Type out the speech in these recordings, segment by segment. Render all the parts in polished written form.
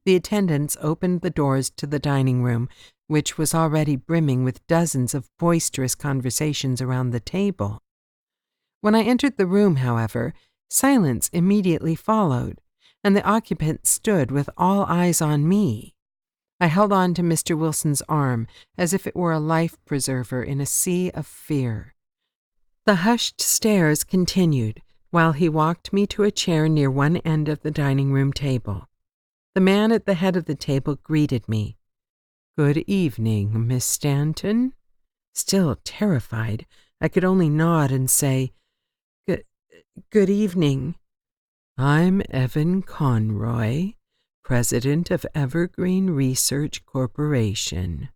The attendants opened the doors to the dining room, which was already brimming with dozens of boisterous conversations around the table. When I entered the room, however, silence immediately followed, and the occupants stood with all eyes on me. I held on to Mr. Wilson's arm as if it were a life-preserver in a sea of fear. The hushed stares continued while he walked me to a chair near one end of the dining room table. The man at the head of the table greeted me. "Good evening, Miss Stanton." Still terrified, I could only nod and say, Good evening." "I'm Evan Conroy, president of Evergreen Research Corporation."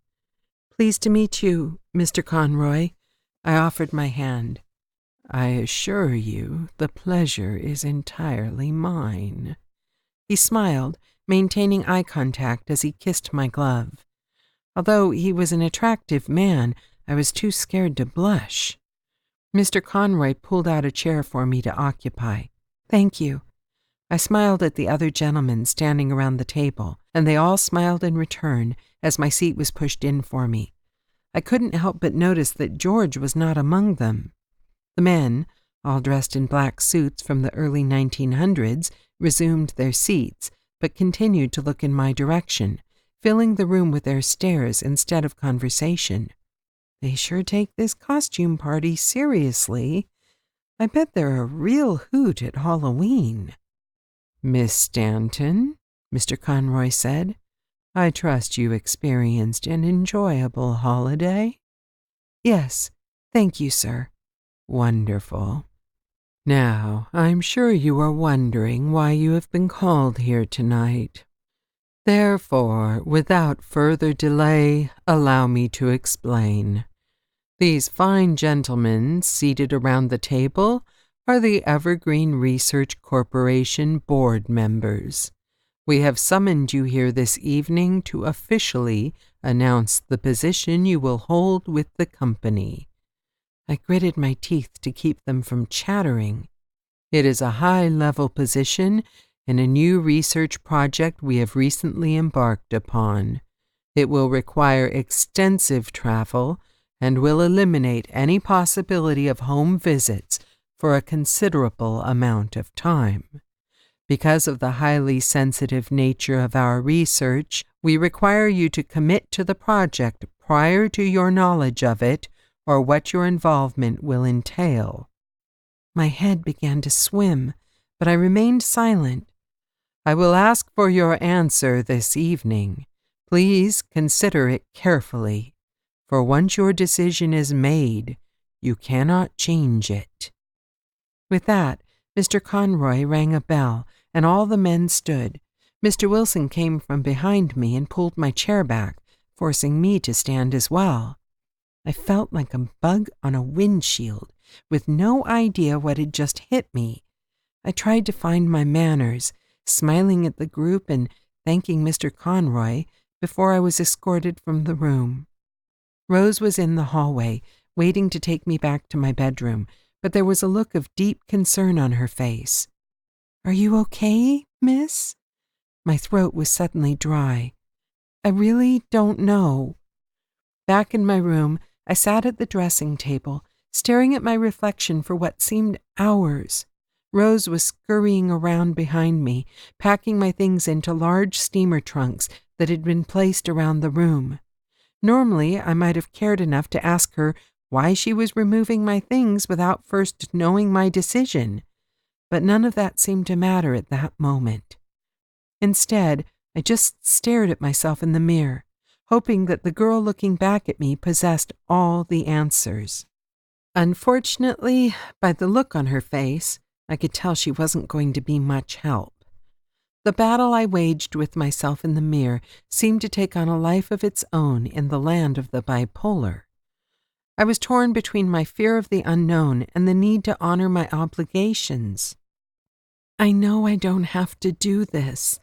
"Pleased to meet you, Mr. Conroy." I offered my hand. "I assure you the pleasure is entirely mine." He smiled, maintaining eye contact as he kissed my glove. Although he was an attractive man, I was too scared to blush. Mr. Conroy pulled out a chair for me to occupy. "Thank you." I smiled at the other gentlemen standing around the table, and they all smiled in return as my seat was pushed in for me. I couldn't help but notice that George was not among them. The men, all dressed in black suits from the early 1900s, resumed their seats, but continued to look in my direction, filling the room with their stares instead of conversation. They sure take this costume party seriously. I bet they're a real hoot at Halloween. "Miss Stanton," Mr. Conroy said, "I trust you experienced an enjoyable holiday?" "Yes, thank you, sir." "Wonderful. Now, I'm sure you are wondering why you have been called here tonight. Therefore, without further delay, allow me to explain. These fine gentlemen seated around the table are the Evergreen Research Corporation board members. We have summoned you here this evening to officially announce the position you will hold with the company." I gritted my teeth to keep them from chattering. "It is a high-level position in a new research project we have recently embarked upon. It will require extensive travel and will eliminate any possibility of home visits for a considerable amount of time. Because of the highly sensitive nature of our research, we require you to commit to the project prior to your knowledge of it or what your involvement will entail." My head began to swim, but I remained silent. "I will ask for your answer this evening. Please consider it carefully. For once your decision is made, you cannot change it." With that, Mr. Conroy rang a bell, and all the men stood. Mr. Wilson came from behind me and pulled my chair back, forcing me to stand as well. I felt like a bug on a windshield, with no idea what had just hit me. I tried to find my manners, smiling at the group and thanking Mr. Conroy before I was escorted from the room. Rose was in the hallway, waiting to take me back to my bedroom, but there was a look of deep concern on her face. "Are you okay, miss?" My throat was suddenly dry. "I really don't know." Back in my room, I sat at the dressing table, staring at my reflection for what seemed hours. Rose was scurrying around behind me, packing my things into large steamer trunks that had been placed around the room. Normally, I might have cared enough to ask her why she was removing my things without first knowing my decision, but none of that seemed to matter at that moment. Instead, I just stared at myself in the mirror, hoping that the girl looking back at me possessed all the answers. Unfortunately, by the look on her face, I could tell she wasn't going to be much help. The battle I waged with myself in the mirror seemed to take on a life of its own in the land of the bipolar. I was torn between my fear of the unknown and the need to honor my obligations. I know I don't have to do this,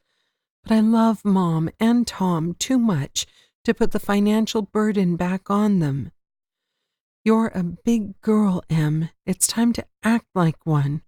but I love Mom and Tom too much to put the financial burden back on them. You're a big girl, Em. It's time to act like one.